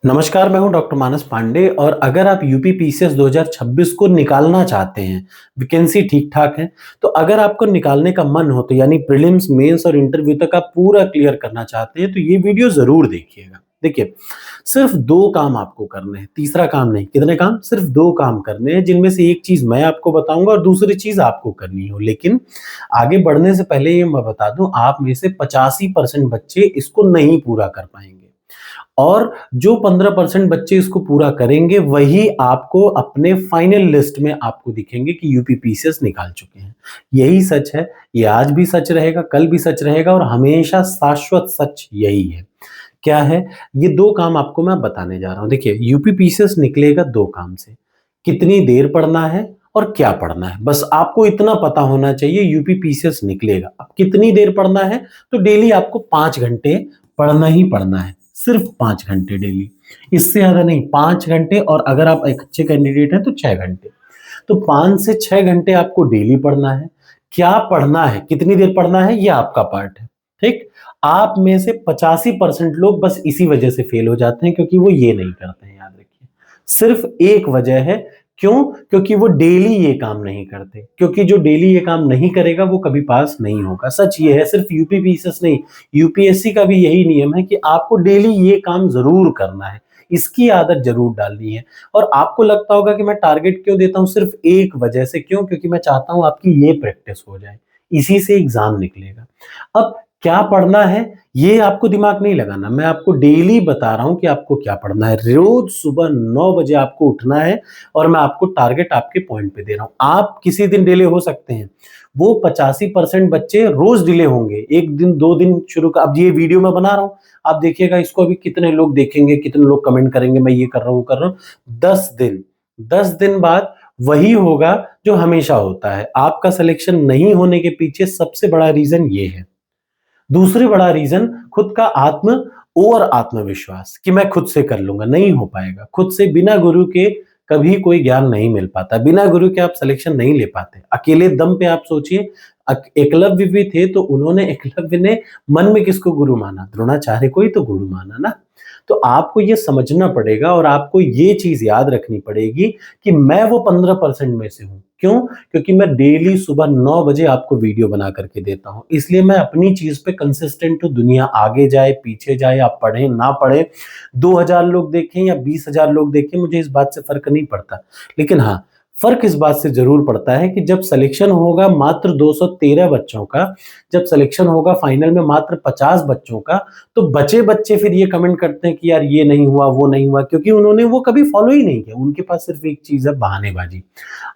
नमस्कार, मैं हूं डॉक्टर मानस पांडे और अगर आप यूपी पीसीएस 2026 को निकालना चाहते हैं, वैकेंसी ठीक-ठाक है, तो अगर आपको निकालने का मन हो तो यानी प्रीलिम्स, मेंस और इंटरव्यू तक आप पूरा क्लियर करना चाहते हैं, तो ये वीडियो ज़रूर देखिएगा। देखिए, सिर्फ 2 काम आपको करने हैं, तीसरा काम नहीं। कितने काम? सिर्फ 2 काम करने हैं, जिनमें से एक चीज़ मैं आपको बताऊँगा और दूसरी चीज़ आपको करनी हो। लेकिन आगे बढ़ने से पहले ये मैं बता दूँ, आप में से 85% बच्चे इसको नहीं पूरा कर पाएँगे। और जो 15% बच्चे इसको पूरा करेंगे, वही आपको अपने फाइनल लिस्ट में आपको दिखेंगे कि यूपी पीसीएस निकाल चुके हैं। यही सच है, ये आज भी सच रहेगा, कल भी सच रहेगा और हमेशा शाश्वत सच यही है। क्या है? ये 2 काम आपको मैं बताने जा रहा हूँ। देखिए, यूपी पीसीएस निकलेगा 2 काम से, कितनी देर पढ़ना है और क्या पढ़ना है। बस आपको इतना पता होना चाहिए यूपी पीसीएस निकलेगा। अब कितनी देर पढ़ना है, तो डेली आपको 5 घंटे पढ़ना ही पढ़ना है। सिर्फ 5 घंटे डेली, इससे ज़्यादा नहीं। 5 घंटे और अगर आप एक अच्छे कैंडिडेट हैं तो 6 घंटे। तो 5 से 6 घंटे आपको डेली पढ़ना है। क्या पढ़ना है, कितनी देर पढ़ना है, ये आपका पार्ट है, ठीक? आप में से 85% लोग बस इसी वजह से फेल हो जाते हैं क्योंकि वो ये नहीं करते हैं, याद रखिए। सिर्फ एक वजह है, क्यों? क्योंकि वो डेली ये काम नहीं करते। क्योंकि जो डेली ये काम नहीं करेगा वो कभी पास नहीं होगा। सच ये है, सिर्फ यूपी पीसीएस नहीं, यूपीएससी का भी यही नियम है कि आपको डेली ये काम ज़रूर करना है। इसकी आदत ज़रूर डालनी है। और आपको लगता होगा कि मैं टारगेट क्यों देता हूँ? सिर्फ एक वजह से, क्यों? क्योंकि मैं चाहता हूँ आपकी ये प्रैक्टिस हो जाए। इसी से एग्ज़ाम निकलेगा। अब क्या पढ़ना है, ये आपको दिमाग नहीं लगाना। मैं आपको डेली बता रहा हूँ कि आपको क्या पढ़ना है। रोज़ सुबह 9 बजे आपको उठना है और मैं आपको टारगेट आपके पॉइंट पे दे रहा हूँ। आप किसी दिन डिले हो सकते हैं। वो 85% बच्चे रोज़ डिले होंगे। 1 दिन, 2 दिन शुरू का अब ये वीडियो मैं बना रहा हूँ, आप देखिएगा इसको अभी कितने लोग देखेंगे, कितने लोग कमेंट करेंगे, मैं ये कर रहा हूँ, वो कर रहा हूँ। 10 दिन, 10 दिन बाद वही होगा जो हमेशा होता है। आपका सिलेक्शन नहीं होने के पीछे सबसे बड़ा रीज़न ये है। दूसरी बड़ा रीज़न खुद का आत्मविश्वास कि मैं खुद से कर लूँगा, नहीं हो पाएगा। खुद से बिना गुरु के कभी कोई ज्ञान नहीं मिल पाता। बिना गुरु के आप सिलेक्शन नहीं ले पाते। अकेले दम पे आप सोचिए, एकलव्य भी थे तो उन्होंने एकलव्य ने मन में किसको गुरु माना? द्रोणाचार्य को ही तो गुरु माना ना। तो आपको ये समझना पड़ेगा और आपको ये चीज़ याद रखनी पड़ेगी कि मैं वो 15% में से हूँ। क्यों? क्योंकि मैं डेली सुबह 9 बजे आपको वीडियो बना करके देता हूँ। इसलिए मैं अपनी चीज़ पे कंसिस्टेंट हूँ, दुनिया आगे जाए, पीछे जाए, आप पढ़ें, ना पढ़ें, 2000 लोग देखें या 20,000 लोग देखें, मुझे इस बात से फ़र्क नहीं पड़ता। लेकिन हाँ, फ़र्क इस बात से ज़रूर पड़ता है कि जब सिलेक्शन होगा मात्र 213 बच्चों का, जब सिलेक्शन होगा फाइनल में मात्र 50 बच्चों का, तो बचे बच्चे फिर ये कमेंट करते हैं कि यार ये नहीं हुआ, वो नहीं हुआ, क्योंकि उन्होंने वो कभी फॉलो ही नहीं किया। उनके पास सिर्फ़ एक चीज़ है, बहानेबाज़ी।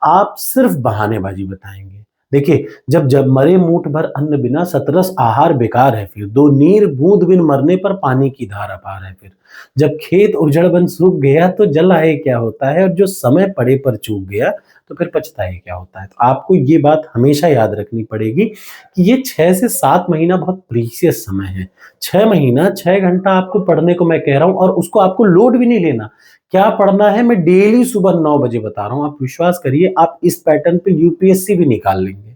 आप सिर्फ बहानेबाज़ी बताएँगे। देखिए, जब जब मरे मूठ भर अन्न बिना सतरस आहार बेकार है फिर, दो नीर बूँद बिन मरने पर पानी की धार अपार है फिर। जब खेत उजड़ बन सूख गया तो जल आए क्या होता है और जो समय पड़े पर चूक गया तो फिर पछताए क्या होता है। तो आपको ये बात हमेशा याद रखनी पड़ेगी कि ये 6 से 7 महीना बहुत प्रीशियस समय है। 6 महीना 6 घंटा आपको पढ़ने को मैं कह रहा हूँ और उसको आपको लोड भी नहीं लेना। क्या पढ़ना है मैं डेली सुबह 9 बजे बता रहा हूँ। आप विश्वास करिए, आप इस पैटर्न पे यूपीएससी भी निकाल लेंगे।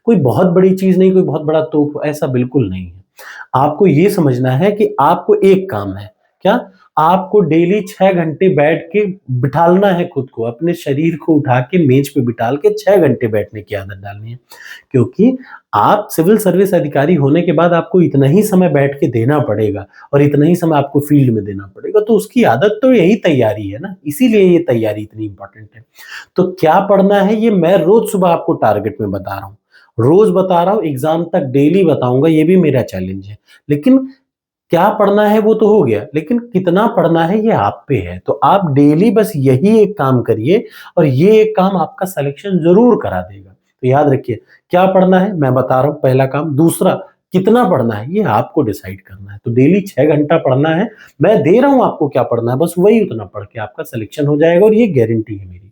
कोई बहुत बड़ी चीज़ नहीं, कोई बहुत बड़ा तोप ऐसा बिल्कुल नहीं है। आपको ये समझना है कि आपको एक काम है, क्या? आपको डेली 6 घंटे बैठ के बिठालना है खुद को, अपने शरीर को उठा के मेज़ पे बिठाल के 6 घंटे बैठने की आदत डालनी है। क्योंकि आप सिविल सर्विस अधिकारी होने के बाद आपको इतना ही समय बैठ के देना पड़ेगा और इतना ही समय आपको फील्ड में देना पड़ेगा, तो उसकी आदत तो यही तैयारी है ना, इसीलिए ये तैयारी इतनी इम्पोर्टेंट है। तो क्या पढ़ना है ये मैं रोज़ सुबह आपको टारगेट में बता रहा हूँ। रोज़ बता रहा हूँ, एग्ज़ाम तक डेली बताऊँगा, ये भी मेरा चैलेंज है। लेकिन क्या पढ़ना है वो तो हो गया, लेकिन कितना पढ़ना है ये आप पे है। तो आप डेली बस यही एक काम करिए और ये एक काम आपका सिलेक्शन ज़रूर करा देगा। तो याद रखिए, क्या पढ़ना है मैं बता रहा हूँ, पहला काम। दूसरा, कितना पढ़ना है ये आपको डिसाइड करना है। तो डेली 6 घंटा पढ़ना है, मैं दे रहा हूँ आपको क्या पढ़ना है, बस वही उतना पढ़ के आपका सिलेक्शन हो जाएगा और ये गारंटी है मेरी।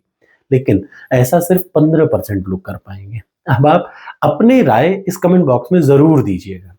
लेकिन ऐसा सिर्फ 15% लोग कर पाएँगे। अब आप अपनी राय इस कमेंट बॉक्स में ज़रूर दीजिएगा।